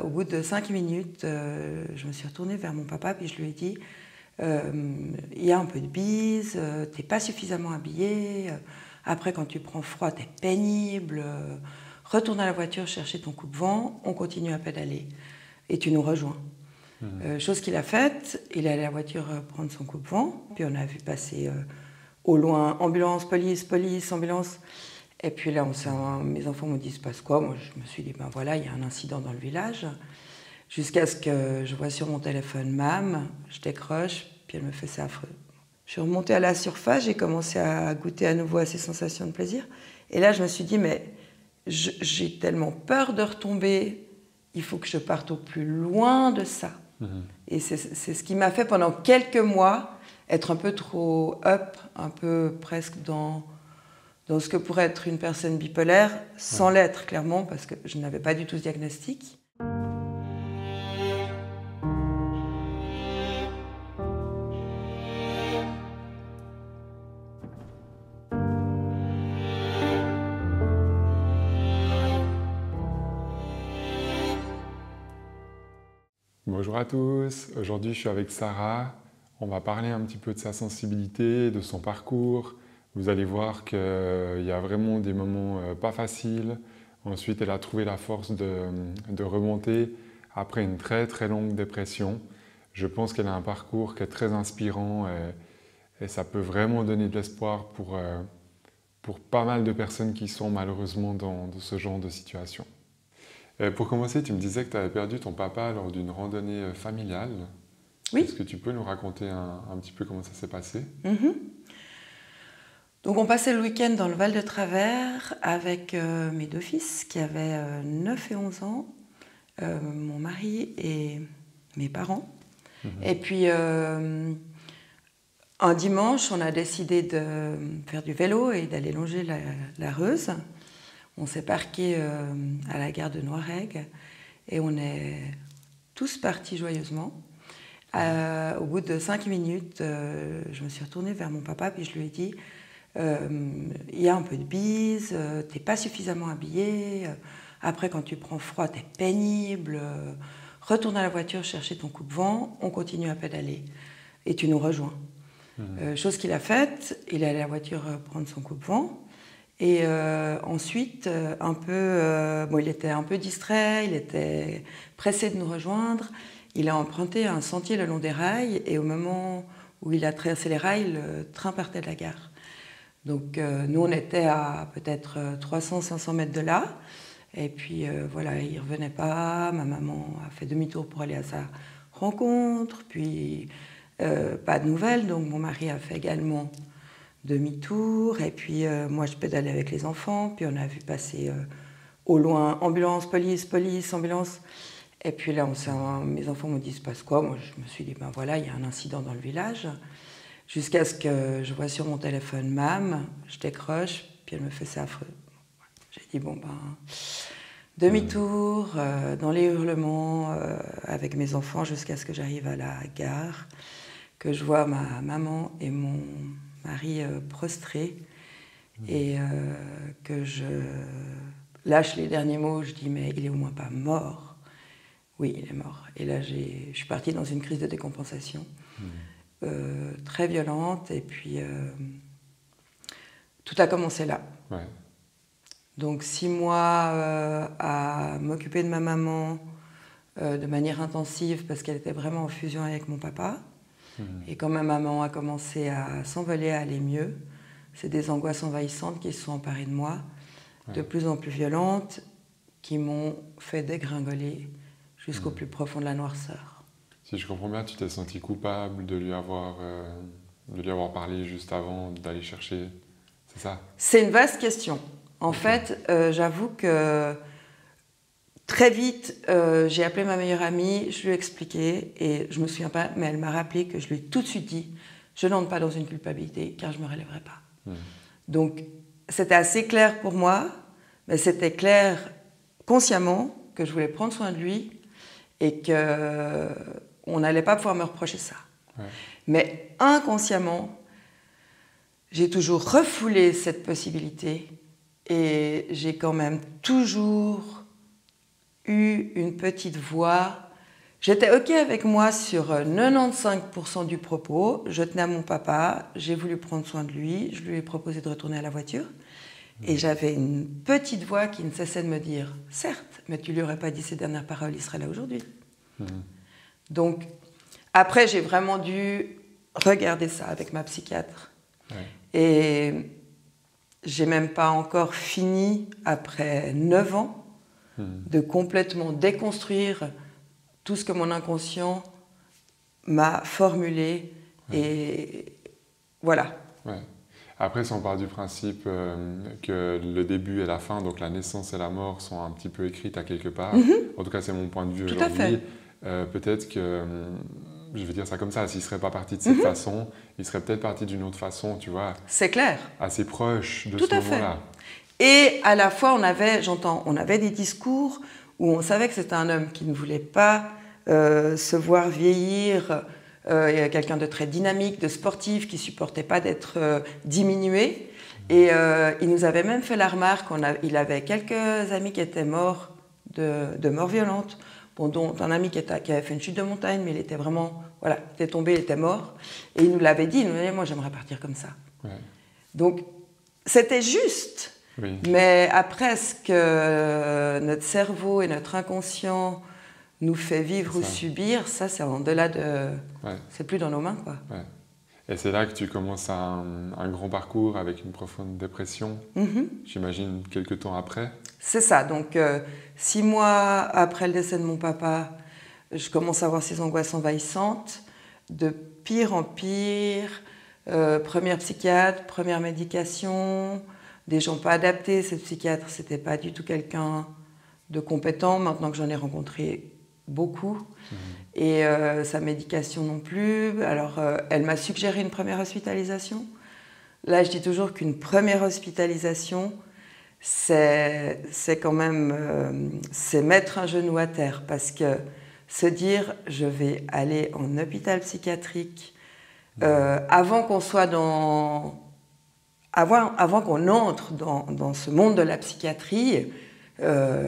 Au bout de 5 minutes, je me suis retournée vers mon papa puis je lui ai dit il y a un peu de bise, t'es pas suffisamment habillée, après quand tu prends froid t'es pénible, retourne à la voiture chercher ton coupe-vent, on continue à pédaler et tu nous rejoins. Chose qu'il a faite, il est allé à la voiture prendre son coupe-vent, puis on a vu passer au loin ambulance, police, police, ambulance. Et puis là, mes enfants me disent, passe quoi? Moi, je me suis dit, ben voilà, il y a un incident dans le village. Jusqu'à ce que je vois sur mon téléphone Mam, je décroche, puis elle me fait, c'est affreux. Je suis remontée à la surface, j'ai commencé à goûter à nouveau à ces sensations de plaisir. Et là, je me suis dit, mais j'ai tellement peur de retomber, il faut que je parte au plus loin de ça. Et c'est ce qui m'a fait pendant quelques mois être un peu trop up, un peu presque dans ce que pourrait être une personne bipolaire, sans l'être clairement, parce que je n'avais pas du tout ce diagnostic. Bonjour à tous, aujourd'hui je suis avec Sarah. On va parler un petit peu de sa sensibilité, de son parcours. Vous allez voir qu'il y a vraiment des moments pas faciles. Ensuite, elle a trouvé la force de remonter après une très très longue dépression. Je pense qu'elle a un parcours qui est très inspirant et ça peut vraiment donner de l'espoir pour pas mal de personnes qui sont malheureusement dans ce genre de situation. Pour commencer, tu me disais que tu avais perdu ton papa lors d'une randonnée familiale. Oui. Est-ce que tu peux nous raconter un petit peu comment ça s'est passé? Donc on passait le week-end dans le Val de Travers avec mes deux fils qui avaient 9 et 11 ans, mon mari et mes parents. Et puis un dimanche, on a décidé de faire du vélo et d'aller longer la Reuse. On s'est parqué à la gare de Noiregue et on est tous partis joyeusement. Au bout de 5 minutes, je me suis retournée vers mon papa puis je lui ai dit il y a un peu de bise, t'es pas suffisamment habillée, après quand tu prends froid t'es pénible, retourne à la voiture chercher ton coupe-vent, on continue à pédaler et tu nous rejoins. Chose qu'il a faite, il est allé à la voiture prendre son coupe-vent. Et ensuite, il était un peu distrait, il était pressé de nous rejoindre. Il a emprunté un sentier le long des rails et au moment où il a traversé les rails, le train partait de la gare. Donc nous, on était à peut-être 300-500 mètres de là. Et puis voilà, il ne revenait pas. Ma maman a fait demi-tour pour aller à sa rencontre. Puis pas de nouvelles, donc mon mari a fait également demi-tour, et puis moi je pédalais avec les enfants, puis on a vu passer au loin ambulance, police, police, ambulance. Et puis là, mes enfants me disent passe quoi? Moi je me suis dit ben voilà, il y a un incident dans le village. Jusqu'à ce que je vois sur mon téléphone Mam, je décroche, puis elle me fait c'est affreux. J'ai dit bon ben demi-tour, dans les hurlements, avec mes enfants jusqu'à ce que j'arrive à la gare, que je vois ma maman et mon mari prostré et que je lâche les derniers mots, je dis mais il est au moins pas mort. Oui, il est mort. Et là je suis partie dans une crise de décompensation très violente et puis tout a commencé là. Ouais. Donc 6 mois à m'occuper de ma maman de manière intensive parce qu'elle était vraiment en fusion avec mon papa. Et quand ma maman a commencé à s'envoler, à aller mieux, c'est des angoisses envahissantes qui se sont emparées de moi, de plus en plus violentes, qui m'ont fait dégringoler jusqu'au plus profond de la noirceur. Si je comprends bien, tu t'es senti coupable de lui avoir parlé juste avant d'aller chercher, c'est ça? C'est une vaste question. En fait, j'avoue que très vite, j'ai appelé ma meilleure amie, je lui ai expliqué, et je ne me souviens pas, mais elle m'a rappelé que je lui ai tout de suite dit « Je n'entre pas dans une culpabilité, car je ne me relèverai pas. » Donc, c'était assez clair pour moi, mais c'était clair consciemment que je voulais prendre soin de lui et qu'on n'allait pas pouvoir me reprocher ça. Ouais. Mais inconsciemment, j'ai toujours refoulé cette possibilité et j'ai quand même toujours eu une petite voix. J'étais OK avec moi sur 95% du propos. Je tenais à mon papa, j'ai voulu prendre soin de lui, je lui ai proposé de retourner à la voiture. Et j'avais une petite voix qui ne cessait de me dire « Certes, mais tu lui aurais pas dit ces dernières paroles, il serait là aujourd'hui. » Donc, après, j'ai vraiment dû regarder ça avec ma psychiatre. Et j'ai même pas encore fini, après 9 ans, de complètement déconstruire tout ce que mon inconscient m'a formulé. Et voilà. Après, si on part du principe que le début et la fin, donc la naissance et la mort, sont un petit peu écrites à quelque part, en tout cas c'est mon point de vue aujourd'hui, peut-être que, je vais dire ça comme ça, s'il ne serait pas parti de cette façon, il serait peut-être parti d'une autre façon, tu vois. C'est clair. Assez proche de tout ce à moment-là. Fait. Et à la fois, on avait des discours où on savait que c'était un homme qui ne voulait pas se voir vieillir, quelqu'un de très dynamique, de sportif, qui ne supportait pas d'être diminué. Et il nous avait même fait la remarque qu'il avait quelques amis qui étaient morts de mort violente, dont un ami qui avait fait une chute de montagne, mais il était vraiment, voilà, il était tombé, il était mort. Et il nous l'avait dit, moi j'aimerais partir comme ça. Donc c'était juste. Mais après, ce que notre cerveau et notre inconscient nous fait vivre ou subir, ça c'est en delà de... C'est plus dans nos mains, quoi. Et c'est là que tu commences un grand parcours avec une profonde dépression, j'imagine quelques temps après. C'est ça, donc 6 mois après le décès de mon papa, je commence à avoir ces angoisses envahissantes, de pire en pire, première psychiatre, première médication, des gens pas adaptés. Cette psychiatre, c'était pas du tout quelqu'un de compétent, maintenant que j'en ai rencontré beaucoup. Et sa médication non plus. Alors, elle m'a suggéré une première hospitalisation. Là, je dis toujours qu'une première hospitalisation, c'est quand même c'est mettre un genou à terre, parce que se dire je vais aller en hôpital psychiatrique avant qu'on soit avant qu'on entre dans ce monde de la psychiatrie,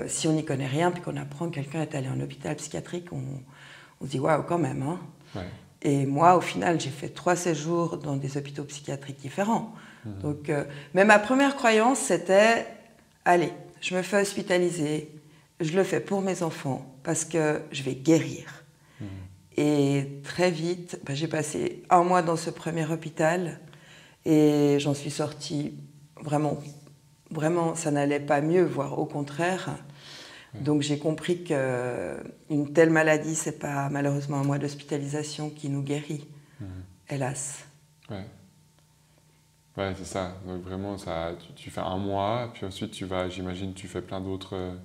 si on n'y connaît rien puis qu'on apprend que quelqu'un est allé en hôpital psychiatrique, on se dit waouh quand même, hein. Et moi, au final, j'ai fait 3 séjours dans des hôpitaux psychiatriques différents. Donc, mais ma première croyance, c'était allez, je me fais hospitaliser, je le fais pour mes enfants, parce que je vais guérir. Et très vite, j'ai passé 1 mois dans ce premier hôpital, et j'en suis sortie vraiment, ça n'allait pas mieux, voire au contraire. Donc j'ai compris qu'une telle maladie, c'est pas malheureusement 1 mois d'hospitalisation qui nous guérit, hélas. Ouais, c'est ça. Donc vraiment, tu fais 1 mois, puis ensuite tu vas, j'imagine, tu fais plein d'autres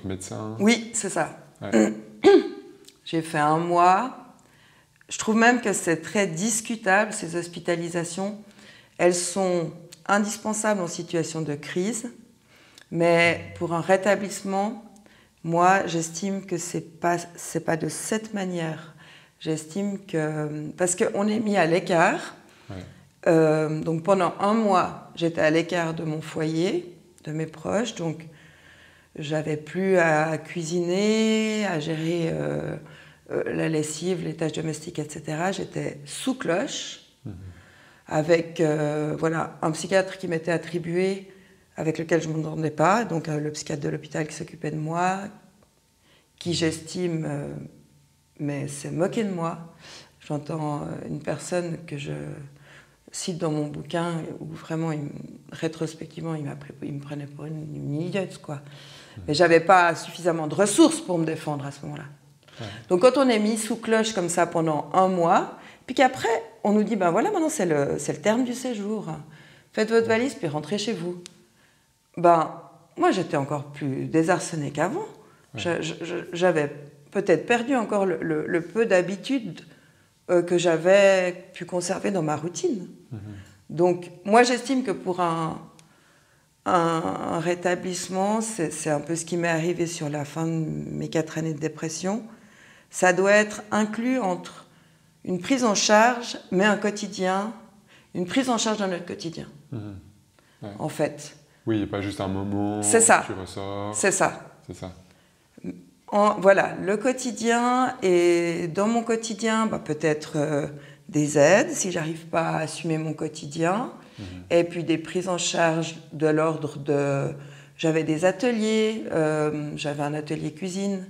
médecins. Oui, c'est ça. J'ai fait 1 mois. Je trouve même que c'est très discutable, ces hospitalisations. Elles sont indispensables en situation de crise, mais pour un rétablissement, moi, j'estime que c'est pas de cette manière. J'estime que... Parce qu'on est mis à l'écart. Donc pendant 1 mois, j'étais à l'écart de mon foyer, de mes proches. Donc j'avais plus à cuisiner, à gérer la lessive, les tâches domestiques, etc. J'étais sous cloche, avec un psychiatre qui m'était attribué, avec lequel je ne m'entendais pas, donc le psychiatre de l'hôpital qui s'occupait de moi, qui j'estime, mais s'est moqué de moi. J'entends une personne que je cite dans mon bouquin, où vraiment, rétrospectivement, il me prenait pour une idiote, quoi. Mais je n'avais pas suffisamment de ressources pour me défendre à ce moment-là. Donc quand on est mis sous cloche comme ça pendant 1 mois, puis qu'après, on nous dit, ben voilà, maintenant c'est le terme du séjour. Faites votre valise, puis rentrez chez vous. Ben, moi, j'étais encore plus désarçonnée qu'avant. J'avais peut-être perdu encore le peu d'habitude que j'avais pu conserver dans ma routine. Donc, moi, j'estime que pour un rétablissement, c'est un peu ce qui m'est arrivé sur la fin de mes 4 années de dépression. Ça doit être inclus entre une prise en charge, mais un quotidien, une prise en charge de notre quotidien, en fait. Oui, pas juste un moment, c'est ça. tu ressors. C'est ça. C'est ça. Voilà, le quotidien, et dans mon quotidien, peut-être des aides si j'arrive pas à assumer mon quotidien, et puis des prises en charge de l'ordre de... J'avais des ateliers, j'avais un atelier cuisine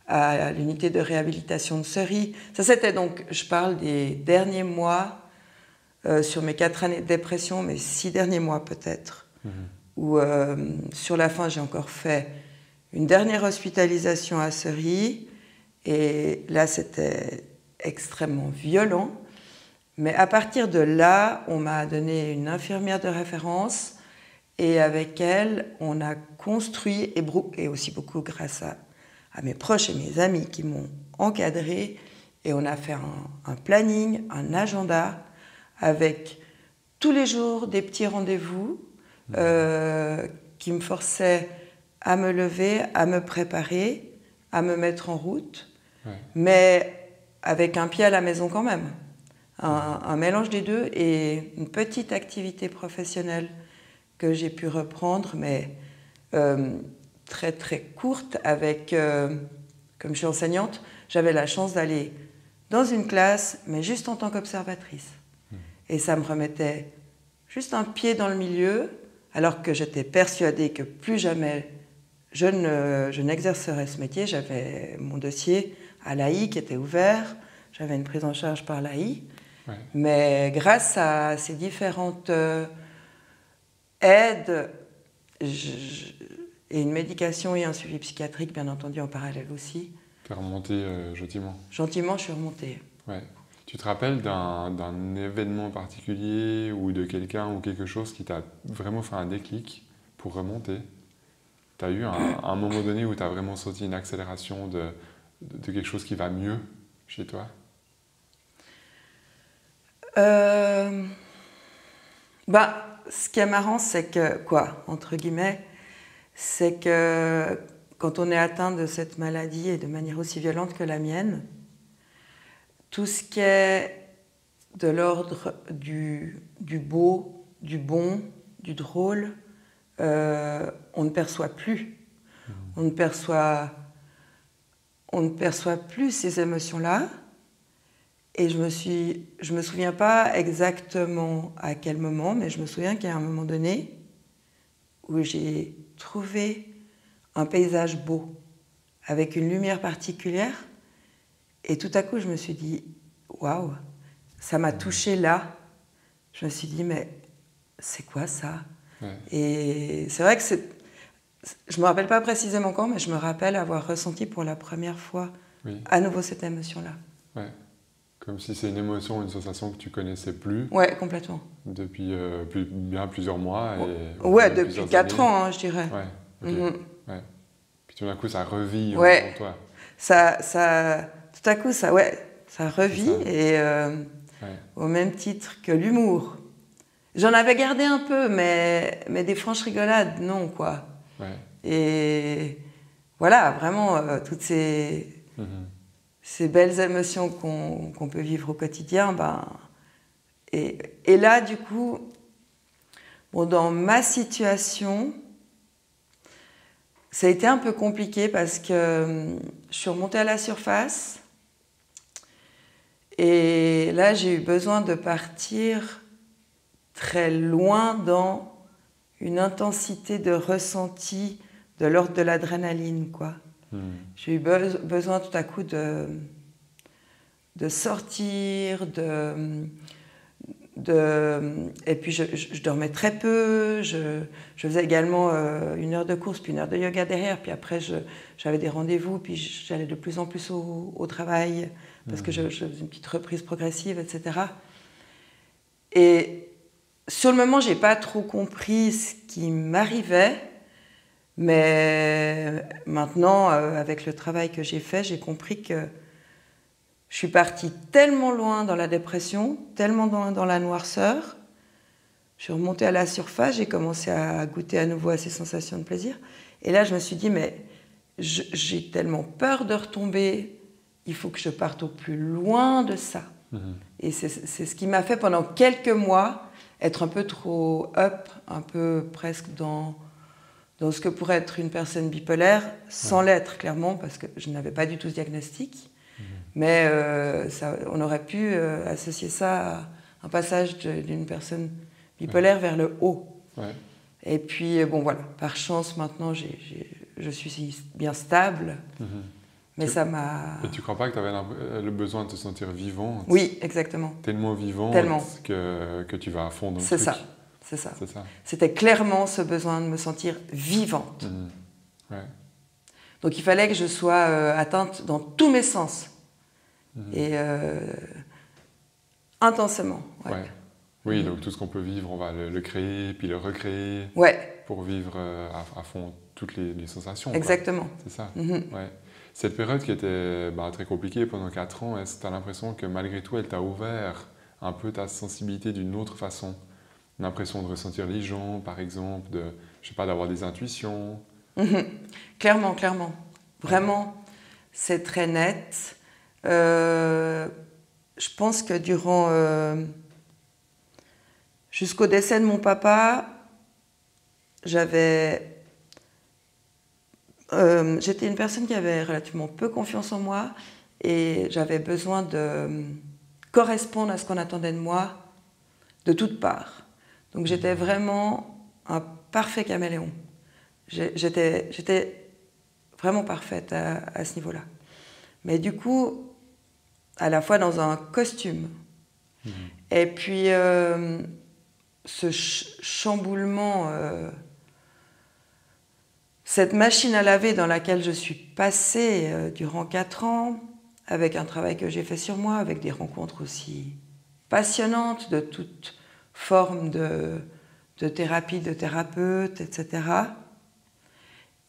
à l'unité de réhabilitation de Seury. Ça, c'était donc, je parle des derniers mois, sur mes 4 années de dépression, mes 6 derniers mois peut-être, où sur la fin, j'ai encore fait une dernière hospitalisation à Seury, et là, c'était extrêmement violent. Mais à partir de là, on m'a donné une infirmière de référence, et avec elle, on a construit, et aussi beaucoup grâce à mes proches et mes amis qui m'ont encadré, et on a fait un planning, un agenda, avec tous les jours des petits rendez-vous qui me forçaient à me lever, à me préparer, à me mettre en route, mais avec un pied à la maison quand même. Un mélange des deux, et une petite activité professionnelle que j'ai pu reprendre, mais très très courte, avec, comme je suis enseignante, j'avais la chance d'aller dans une classe, mais juste en tant qu'observatrice. Et ça me remettait juste un pied dans le milieu, alors que j'étais persuadée que plus jamais je n'exercerais ce métier. J'avais mon dossier à l'AI qui était ouvert, j'avais une prise en charge par l'AI, mais grâce à ces différentes aides et une médication et un suivi psychiatrique, bien entendu, en parallèle aussi. Tu es remontée gentiment. Gentiment, je suis remontée. Ouais. Tu te rappelles d'un événement particulier ou de quelqu'un ou quelque chose qui t'a vraiment fait un déclic pour remonter? Tu as eu un moment donné où tu as vraiment senti une accélération de quelque chose qui va mieux chez toi? Ce qui est marrant, c'est que, entre guillemets, c'est que quand on est atteint de cette maladie, et de manière aussi violente que la mienne, tout ce qui est de l'ordre du beau, du bon, du drôle, on ne perçoit plus. On ne perçoit plus ces émotions-là. Et je me souviens pas exactement à quel moment, mais je me souviens qu'il y a un moment donné où j'ai trouvé un paysage beau, avec une lumière particulière, et tout à coup je me suis dit, waouh, ça m'a touchée là. Je me suis dit, mais c'est quoi ça? Et c'est vrai que je me rappelle pas précisément quand, mais je me rappelle avoir ressenti pour la première fois à nouveau cette émotion-là. Ouais. Comme si c'est une émotion, une sensation que tu connaissais plus. Ouais, complètement. Depuis bien plusieurs mois. Depuis 4 ans, je dirais. Ouais, ok. Ouais. Puis tout d'un coup, ça revit en toi. Ça, tout à coup, ça revit, et au même titre que l'humour. J'en avais gardé un peu, mais des franches rigolades, non, quoi. Ouais. Et voilà, vraiment, toutes ces belles émotions qu'on peut vivre au quotidien, et là, du coup, dans ma situation, ça a été un peu compliqué parce que je suis remontée à la surface, et là, j'ai eu besoin de partir très loin dans une intensité de ressenti de l'ordre de l'adrénaline, quoi. J'ai eu besoin tout à coup de sortir, et puis je dormais très peu, je faisais également 1 heure de course, puis 1 heure de yoga derrière, puis après j'avais des rendez-vous, puis j'allais de plus en plus au travail, parce que je faisais une petite reprise progressive, etc. Et sur le moment, j'ai pas trop compris ce qui m'arrivait, mais maintenant, avec le travail que j'ai fait, j'ai compris que je suis partie tellement loin dans la dépression, tellement loin dans la noirceur. Je suis remontée à la surface, j'ai commencé à goûter à nouveau à ces sensations de plaisir. Et là, je me suis dit, mais j'ai tellement peur de retomber, il faut que je parte au plus loin de ça. Et c'est ce qui m'a fait pendant quelques mois être un peu trop up, un peu presque dans dans ce que pourrait être une personne bipolaire, sans l'être clairement, parce que je n'avais pas du tout ce diagnostic. Mais on aurait pu associer ça à un passage d'une personne bipolaire vers le haut. Ouais. Et puis, bon voilà, par chance, maintenant, je suis bien stable. Mais ça m'a... Et tu crois pas que tu avais le besoin de te sentir vivante? Oui, exactement. Tellement vivante Tellement. Que tu vas à fond dans le C'est truc. C'est ça. C'est ça. C'était clairement ce besoin de me sentir vivante. Ouais. Donc il fallait que je sois atteinte dans tous mes sens. Et intensément. Ouais. Oui, donc tout ce qu'on peut vivre, on va le créer, puis le recréer. Ouais. Pour vivre à fond toutes les sensations. Exactement. C'est ça. Ouais. Cette période qui était très compliquée pendant 4 ans, est-ce que tu as l'impression que malgré tout, elle t'a ouvert un peu ta sensibilité d'une autre façon? L'impression de ressentir les gens, par exemple, je sais pas, d'avoir des intuitions? Clairement, clairement. Vraiment, c'est très net. Je pense que jusqu'au décès de mon papa, j'étais une personne qui avait relativement peu confiance en moi et j'avais besoin de correspondre à ce qu'on attendait de moi de toutes parts. Donc j'étais vraiment un parfait caméléon. J'étais vraiment parfaite à ce niveau-là. Mais du coup, à la fois dans un costume, et puis ce chamboulement, cette machine à laver dans laquelle je suis passée durant 4 ans, avec un travail que j'ai fait sur moi, avec des rencontres aussi passionnantes de toutes formes de thérapie, de thérapeutes, etc.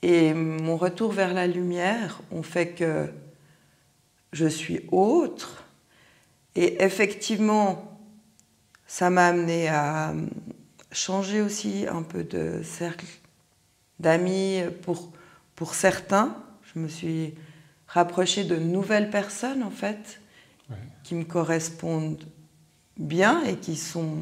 Et mon retour vers la lumière ont fait que je suis autre. Et effectivement, ça m'a amené à changer aussi un peu de cercle d'amis pour certains. Je me suis rapprochée de nouvelles personnes, en fait, qui me correspondent bien et qui sont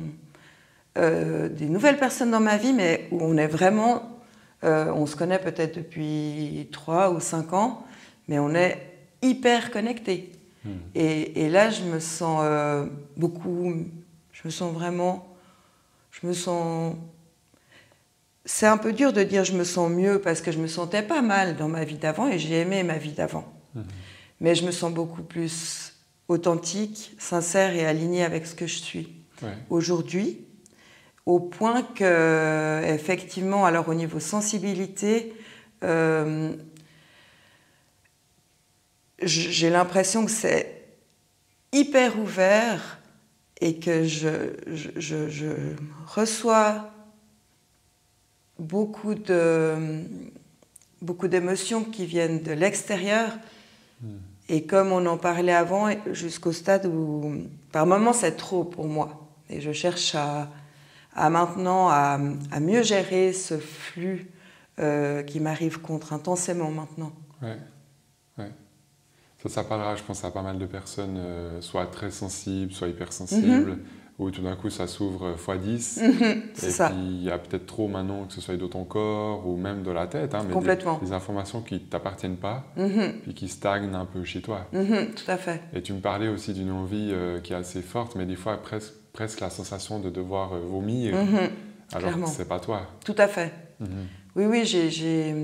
des nouvelles personnes dans ma vie, mais où on est vraiment... on se connaît peut-être depuis 3 ou 5 ans, mais on est hyper connectés. Et là, je me sens c'est un peu dur de dire je me sens mieux parce que je me sentais pas mal dans ma vie d'avant et j'ai aimé ma vie d'avant. Mais je me sens beaucoup plus authentique, sincère et alignée avec ce que je suis aujourd'hui, au point que, effectivement, alors au niveau sensibilité, j'ai l'impression que c'est hyper ouvert et que je reçois beaucoup d'émotions qui viennent de l'extérieur. Et comme on en parlait avant, jusqu'au stade où, par moments, c'est trop pour moi. Et je cherche maintenant à mieux gérer ce flux qui m'arrive intensément maintenant. Ouais. Ça parlera, je pense, à pas mal de personnes, soit très sensibles, soit hypersensibles, où tout d'un coup ça s'ouvre x10. C'est et ça. Puis il y a peut-être trop maintenant, que ce soit de ton corps ou même de la tête, mais complètement. des informations qui ne t'appartiennent pas, puis qui stagnent un peu chez toi. Tout à fait. Et tu me parlais aussi d'une envie qui est assez forte, mais des fois presque la sensation de devoir vomir, alors clairement. que c'est pas toi. Tout à fait. Oui, j'ai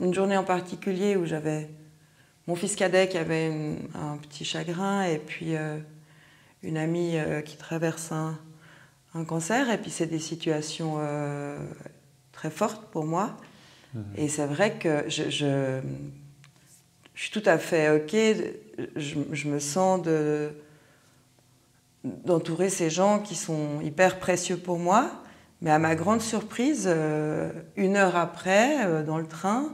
une journée en particulier où j'avais mon fils cadet qui avait un petit chagrin et puis une amie qui traverse un cancer. Et puis c'est des situations très fortes pour moi. Et c'est vrai que je suis tout à fait OK. Je me sens d'entourer ces gens qui sont hyper précieux pour moi. Mais à ma grande surprise, 1 heure après, dans le train,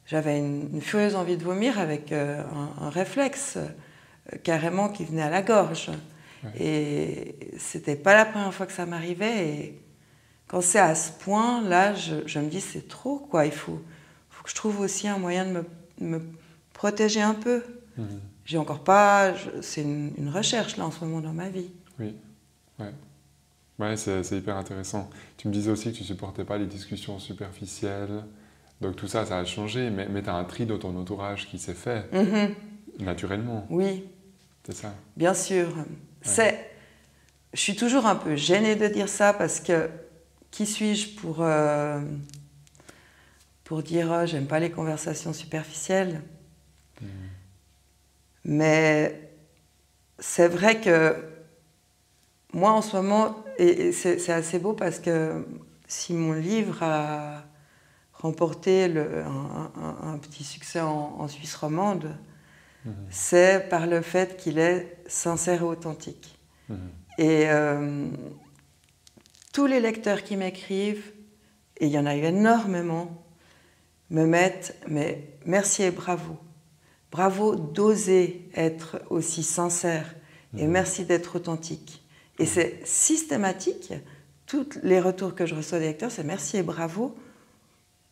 j'avais une furieuse envie de vomir avec un réflexe carrément qui venait à la gorge. Et c'était pas la première fois que ça m'arrivait. Et quand c'est à ce point, là, je me dis c'est trop, quoi. Il faut que je trouve aussi un moyen de me protéger un peu. J'ai encore pas... C'est une recherche, là, en ce moment, dans ma vie. Oui, ouais. Ouais, c'est hyper intéressant. Tu me disais aussi que tu supportais pas les discussions superficielles. Donc tout ça, ça a changé. Mais tu as un tri dans ton entourage qui s'est fait naturellement. Oui, C'est ça. bien sûr. Ouais. Je suis toujours un peu gênée de dire ça parce que qui suis-je pour dire oh, j'aime pas les conversations superficielles. Mais c'est vrai que moi en ce moment, et c'est assez beau parce que si mon livre a remporté un petit succès en Suisse romande, c'est par le fait qu'il est sincère et authentique. Et tous les lecteurs qui m'écrivent, et il y en a eu énormément, me mettent mais merci et bravo. Bravo d'oser être aussi sincère et merci d'être authentique. Et c'est systématique. Tous les retours que je reçois des lecteurs, c'est merci et bravo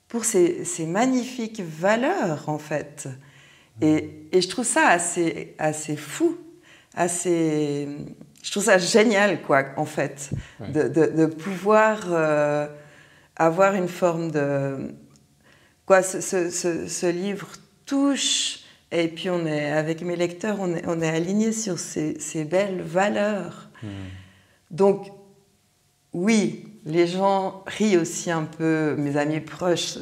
pour ces magnifiques valeurs, en fait. Et je trouve ça assez fou, je trouve ça génial, quoi, en fait, de pouvoir avoir une forme de... Quoi, ce livre touche, et puis avec mes lecteurs, on est alignés sur ces belles valeurs. Donc, oui, les gens rient aussi un peu, mes amis proches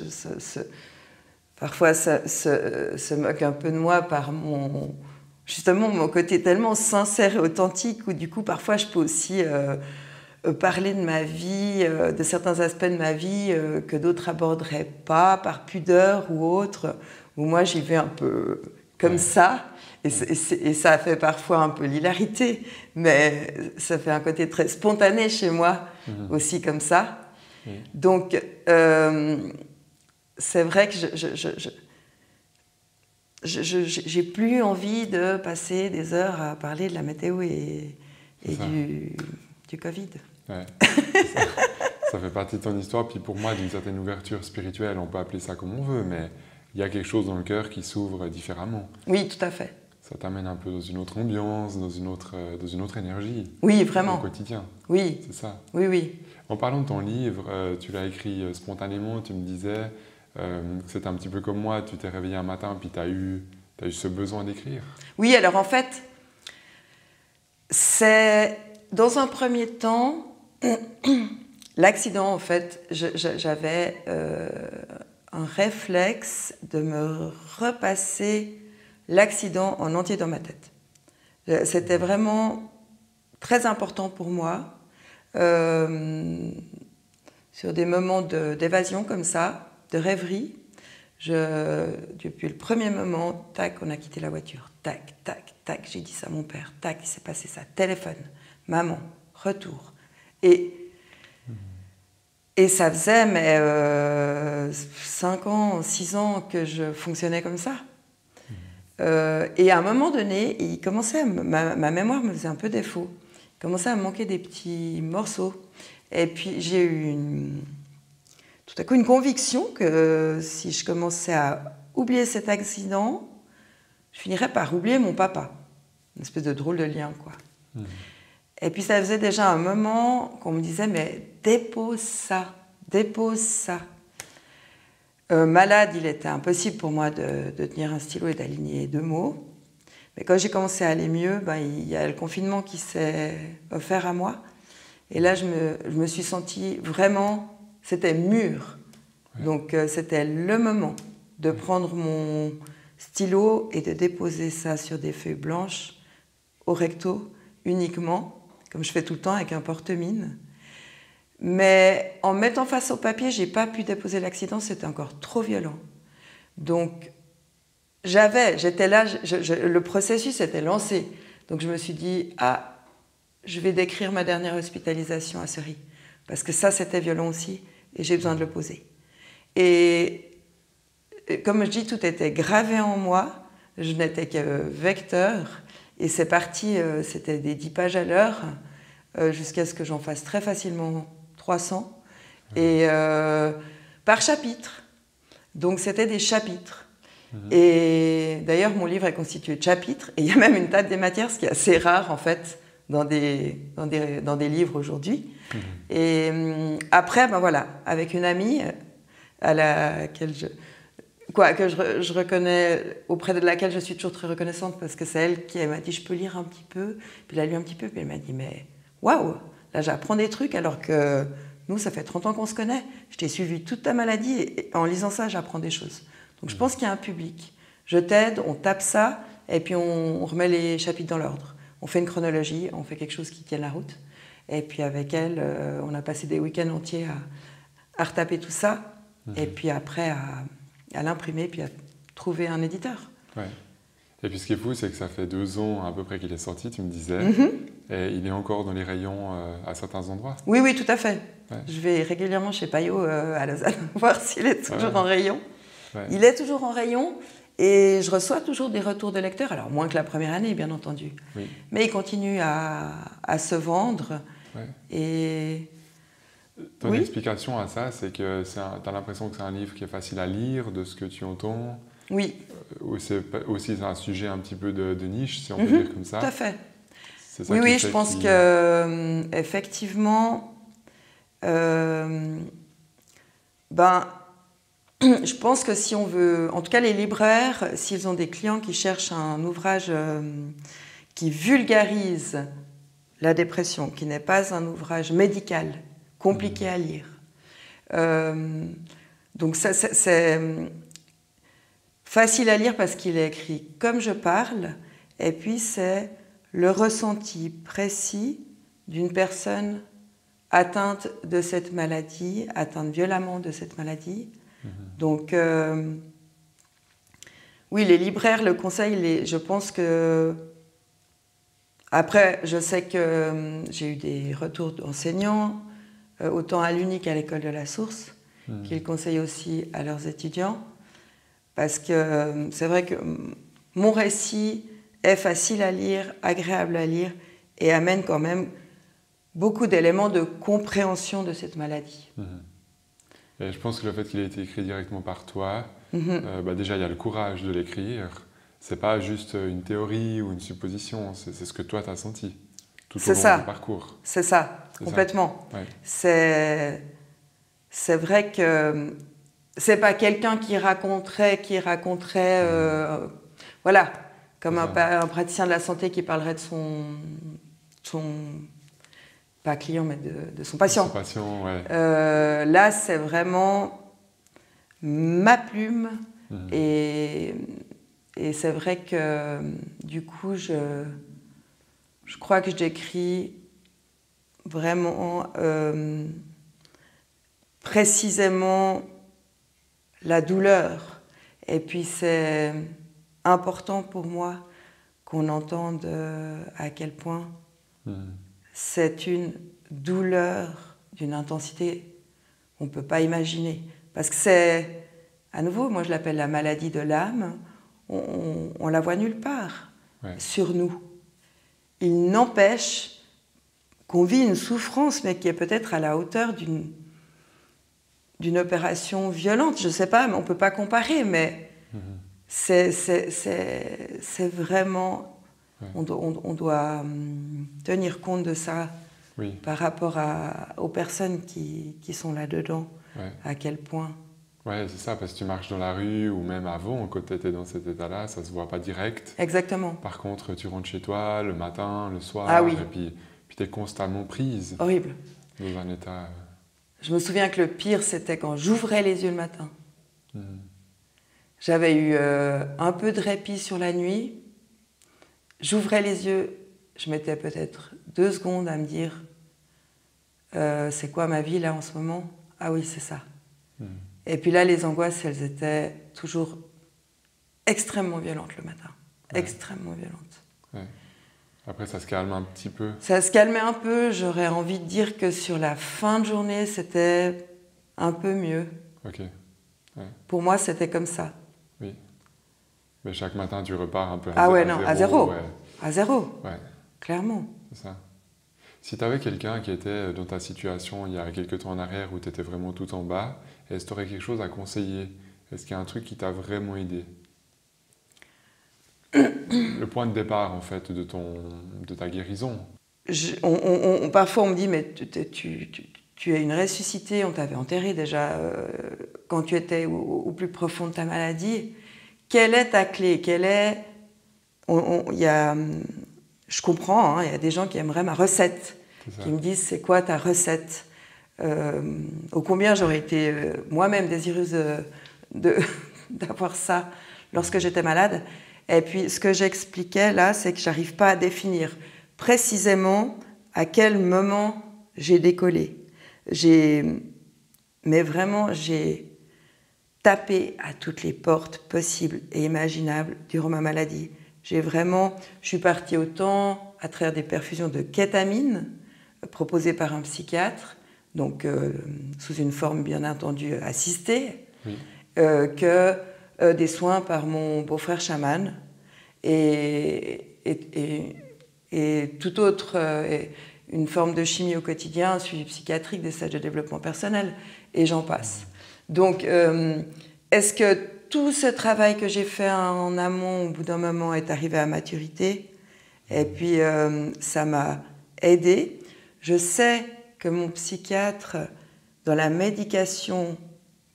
parfois se moquent un peu de moi par justement mon côté tellement sincère et authentique, où du coup parfois je peux aussi parler de ma vie, de certains aspects de ma vie que d'autres aborderaient pas, par pudeur ou autre, où moi j'y vais un peu comme ça, et ça fait parfois un peu l'hilarité, mais ça fait un côté très spontané chez moi, aussi comme ça. Donc c'est vrai que j'ai plus envie de passer des heures à parler de la météo et du Covid. Ouais, ça fait partie de ton histoire. Puis pour moi, d'une certaine ouverture spirituelle, on peut appeler ça comme on veut, mais il y a quelque chose dans le cœur qui s'ouvre différemment. Oui, tout à fait. Ça t'amène un peu dans une autre ambiance, dans une autre énergie. Oui, vraiment. Au quotidien. Oui. C'est ça. Oui, oui. En parlant de ton livre, tu l'as écrit spontanément, tu me disais que c'était un petit peu comme moi, tu t'es réveillé un matin puis tu as eu ce besoin d'écrire. Oui, alors en fait, c'est dans un premier temps, l'accident, en fait, j'avais un réflexe de me repasser l'accident en entier dans ma tête. C'était vraiment très important pour moi. Sur des moments d'évasion comme ça, de rêverie, depuis le premier moment, tac, on a quitté la voiture, tac, tac, tac, j'ai dit ça à mon père, tac, il s'est passé ça, téléphone, maman, retour. Et ça faisait 5 ans, 6 ans que je fonctionnais comme ça. Et à un moment donné, ma mémoire me faisait un peu défaut. Il commençait à me manquer des petits morceaux. Et puis j'ai eu tout à coup une conviction que si je commençais à oublier cet accident, je finirais par oublier mon papa. Une espèce de drôle de lien, quoi. Et puis ça faisait déjà un moment qu'on me disait, mais dépose ça, dépose ça. Malade, il était impossible pour moi de tenir un stylo et d'aligner 2 mots. Mais quand j'ai commencé à aller mieux, il y a le confinement qui s'est offert à moi. Et là, je me suis sentie vraiment... C'était mûr. Ouais. Donc, c'était le moment de prendre mon stylo et de déposer ça sur des feuilles blanches, au recto, uniquement, comme je fais tout le temps avec un porte-mine. Mais en mettant face au papier, je n'ai pas pu déposer l'accident, c'était encore trop violent. Donc, j'étais là, le processus était lancé. Donc, je me suis dit, je vais décrire ma dernière hospitalisation à Seri. Parce que ça, c'était violent aussi, et j'ai besoin de le poser. Et comme je dis, tout était gravé en moi, je n'étais que vecteur, et c'est parti, c'était des 10 pages à l'heure, jusqu'à ce que j'en fasse très facilement 300, et par chapitre. Donc c'était des chapitres. Et d'ailleurs, mon livre est constitué de chapitres, et il y a même une table des matières, ce qui est assez rare en fait dans des livres aujourd'hui. Et après, ben voilà, avec une amie à laquelle je reconnais, auprès de laquelle je suis toujours très reconnaissante parce que c'est elle qui m'a dit je peux lire un petit peu, puis elle a lu un petit peu, puis elle m'a dit mais waouh, là j'apprends des trucs alors que nous ça fait 30 ans qu'on se connaît, je t'ai suivi toute ta maladie et en lisant ça j'apprends des choses. Donc je pense qu'il y a un public, je t'aide, on tape ça et puis on remet les chapitres dans l'ordre, on fait une chronologie, on fait quelque chose qui tienne la route et puis avec elle on a passé des week-ends entiers à retaper tout ça et puis après à l'imprimer, puis à trouver un éditeur. Ouais. Et puis ce qui est fou, c'est que ça fait 2 ans à peu près qu'il est sorti, tu me disais, et il est encore dans les rayons à certains endroits. Oui, oui, tout à fait. Ouais. Je vais régulièrement chez Payot à Lausanne, voir s'il est toujours en rayon. Ouais. Il est toujours en rayon, et je reçois toujours des retours de lecteurs, alors moins que la première année, bien entendu. Oui. Mais il continue à se vendre, et... Ton explication à ça, c'est que tu as l'impression que c'est un livre qui est facile à lire, de ce que tu entends. Oui. C'est aussi un sujet un petit peu de niche, si on peut dire comme ça. Tout à fait. C'est ça Oui, je pense que effectivement, je pense que si on veut, en tout cas les libraires, s'ils ont des clients qui cherchent un ouvrage qui vulgarise la dépression, qui n'est pas un ouvrage médical, compliqué à lire. Donc ça, c'est facile à lire parce qu'il est écrit comme je parle, et puis c'est le ressenti précis d'une personne atteinte de cette maladie, atteinte violemment de cette maladie. Donc oui, les libraires le conseillent, je pense que... Après, je sais que j'ai eu des retours d'enseignants, autant à l'UNI qu'à l'école de la Source, qui le conseillent aussi à leurs étudiants, parce que c'est vrai que mon récit est facile à lire, agréable à lire, et amène quand même beaucoup d'éléments de compréhension de cette maladie. Et je pense que le fait qu'il ait été écrit directement par toi, déjà il y a le courage de l'écrire, c'est pas juste une théorie ou une supposition, c'est ce que toi tu as senti tout au long du parcours. C'est ça, complètement. Ouais. C'est vrai que c'est pas quelqu'un qui raconterait voilà, comme un praticien de la santé qui parlerait de son pas client, mais de son patient. Son patient, ouais. Là, c'est vraiment ma plume et c'est vrai que du coup, je crois que j'écris vraiment précisément la douleur. Et puis c'est important pour moi qu'on entende à quel point c'est une douleur d'une intensité qu'on ne peut pas imaginer. Parce que c'est, à nouveau, moi je l'appelle la maladie de l'âme, on la voit nulle part sur nous. Il n'empêche qu'on vit une souffrance, mais qui est peut-être à la hauteur d'une opération violente. Je ne sais pas, mais on ne peut pas comparer, mais c'est vraiment... On doit tenir compte de ça par rapport aux personnes qui sont là-dedans, à quel point. Ouais, c'est ça, parce que tu marches dans la rue, ou même avant, quand tu étais dans cet état-là, ça ne se voit pas direct. Exactement. Par contre, tu rentres chez toi le matin, le soir, et puis tu es constamment prise. Horrible. Dans un état... Je me souviens que le pire, c'était quand j'ouvrais les yeux le matin. J'avais eu un peu de répit sur la nuit. J'ouvrais les yeux, je mettais peut-être 2 secondes à me dire c'est quoi ma vie là en ce moment? Ah oui, c'est ça. Et puis là, les angoisses, elles étaient toujours extrêmement violentes le matin. Extrêmement violentes. Ouais. Après, ça se calme un petit peu. Ça se calmait un peu. J'aurais envie de dire que sur la fin de journée, c'était un peu mieux. Ok. Ouais. Pour moi, c'était comme ça. Oui. Mais chaque matin, tu repars un peu à zéro. À zéro. Ouais. Clairement. C'est ça. Si tu avais quelqu'un qui était dans ta situation il y a quelques temps en arrière où tu étais vraiment tout en bas, est-ce que tu aurais quelque chose à conseiller? Est-ce qu'il y a un truc qui t'a vraiment aidé? Le point de départ, en fait, de ta guérison. parfois, on me dit, mais tu es une ressuscitée, on t'avait enterré déjà quand tu étais au plus profond de ta maladie. Quelle est ta clé? Je comprends, hein, il y a des gens qui aimeraient ma recette, qui me disent, c'est quoi ta recette? Ô combien j'aurais été moi-même désireuse d'avoir ça lorsque j'étais malade. Et puis, ce que j'expliquais là, c'est que j'arrive pas à définir précisément à quel moment j'ai décollé. Mais vraiment, j'ai tapé à toutes les portes possibles et imaginables durant ma maladie. Je suis partie autant à travers des perfusions de kétamine proposées par un psychiatre, donc sous une forme bien entendu assistée, oui. Que des soins par mon beau-frère chaman et tout autre, une forme de chimie au quotidien, un suivi psychiatrique, des stages de développement personnel, et j'en passe. Donc, est-ce que tout ce travail que j'ai fait en amont, au bout d'un moment, est arrivé à maturité? Et puis, ça m'a aidée. Je sais que mon psychiatre, dans la médication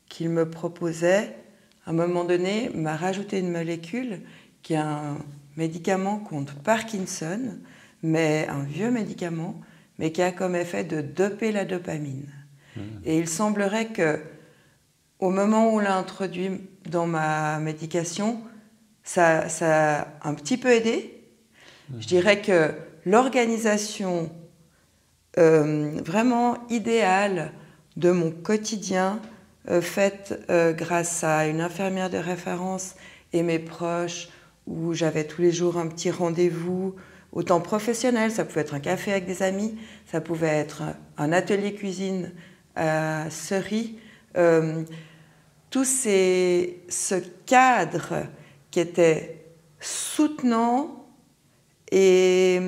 qu'il me proposait, à un moment donné, m'a rajouté une molécule qui est un médicament contre Parkinson, mais un vieux médicament, mais qui a comme effet de doper la dopamine. Et il semblerait que, au moment où on l'a introduit dans ma médication, ça a un petit peu aidé. Je dirais que l'organisation vraiment idéale de mon quotidien, faite grâce à une infirmière de référence et mes proches, où j'avais tous les jours un petit rendez-vous, autant professionnel, ça pouvait être un café avec des amis, ça pouvait être un atelier cuisine à Seri, tout ce cadre qui était soutenant et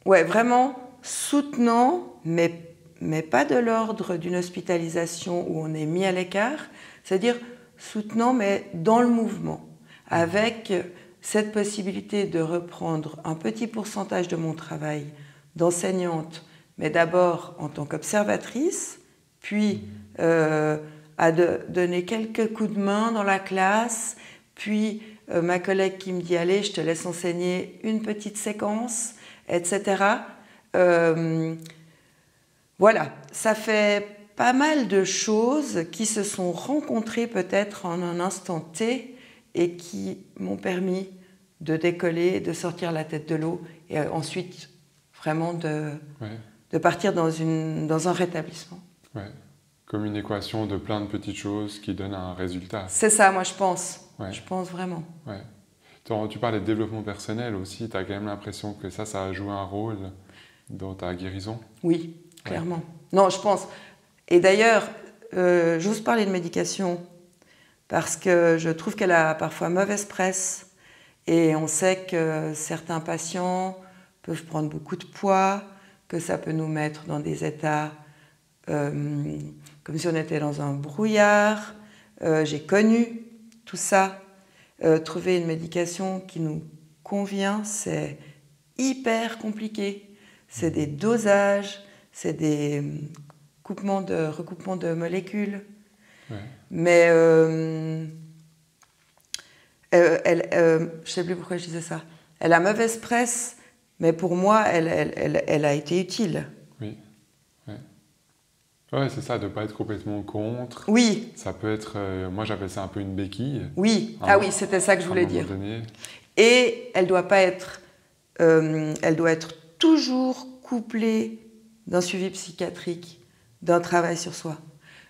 vraiment soutenant, mais pas de l'ordre d'une hospitalisation où on est mis à l'écart, c'est-à-dire soutenant mais dans le mouvement, avec cette possibilité de reprendre un petit pourcentage de mon travail d'enseignante, mais d'abord en tant qu'observatrice, puis à donner quelques coups de main dans la classe, puis ma collègue qui me dit « Allez, je te laisse enseigner une petite séquence », etc. Voilà, ça fait pas mal de choses qui se sont rencontrées peut-être en un instant T et qui m'ont permis de décoller, de sortir la tête de l'eau et ensuite vraiment de partir dans un rétablissement. Ouais. Comme une équation de plein de petites choses qui donnent un résultat. C'est ça, moi je pense. Ouais. Je pense vraiment. Ouais. Tu parlais de développement personnel aussi, tu as quand même l'impression que ça a joué un rôle dans ta guérison? Oui, clairement. Ouais. Non, je pense. Et d'ailleurs, j'ose parler de médication parce que je trouve qu'elle a parfois mauvaise presse et on sait que certains patients peuvent prendre beaucoup de poids, que ça peut nous mettre dans des états comme si on était dans un brouillard. J'ai connu tout ça. Trouver une médication qui nous convient, c'est hyper compliqué. C'est des dosages, c'est des recoupements de molécules. Ouais. Mais je ne sais plus pourquoi je disais ça. Elle a mauvaise presse, mais pour moi, elle a été utile. Oui. Ouais, c'est ça, de ne pas être complètement contre. Oui. Ça peut être, moi j'appelle ça un peu une béquille. Oui, oui, c'était ça que je voulais dire. Et elle doit être toujours couplée d'un suivi psychiatrique, d'un travail sur soi.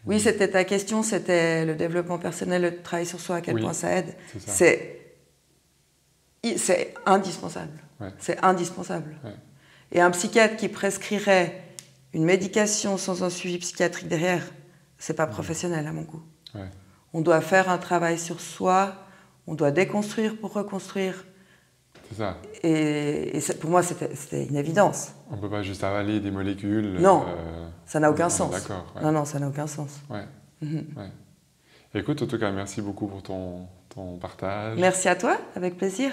Oui, c'était ta question, c'était le développement personnel, le travail sur soi, à quel point ça aide. C'est indispensable. Ouais. C'est indispensable. Ouais. Et un psychiatre qui prescrirait une médication sans un suivi psychiatrique derrière, c'est pas professionnel à mon goût. Ouais. On doit faire un travail sur soi, on doit déconstruire pour reconstruire. C'est ça. Et pour moi, c'était une évidence. On peut pas juste avaler des molécules. Non, ça n'a aucun sens. D'accord. Ouais. Non, ça n'a aucun sens. Ouais. Ouais. Écoute, en tout cas, merci beaucoup pour ton partage. Merci à toi, avec plaisir.